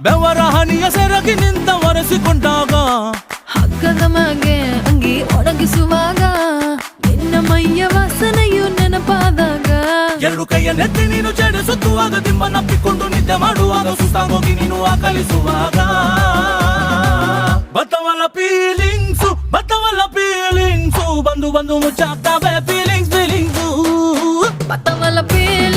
ಬೆವರ ಹನಿಯ ಸೆರಗಿ ನಿಂತ ಒರೆಸಿಕೊಂಡಾಗ ಹಗ್ಗದ ಮ್ಯಾಗೆ ಅಂಗಿ ಒಣಗಿಸುವಾಗ ನಿನ್ನ ಮೈಯ ವಾಸನೆಯು ನೆನಪಾದಾಗ ಎರಡು ಕೈಯ ನೆತ್ತಿ ನೀನು ಜಡಿಸುತ್ತುವಾಗ ದಿಮ್ಮನಪ್ಪಿಕೊಂಡು ನಿದ್ದೆ ಮಾಡುವಾಗ ಸುಸ್ತಾಗೋಗಿ ನೀನು ಆಕಲಿಸುವಾಗ ಬತ್ತವಲ್ಲ ಫೀಲಿಂಗ್ಸು ಬಂದು ಬಂದು ಮುಚ್ಚಾಗ್ತಾವೆ ಫೀಲಿಂಗ್ಸು ಬತ್ತವಲ್ಲ ಫೀಲಿಂಗ್ಸ್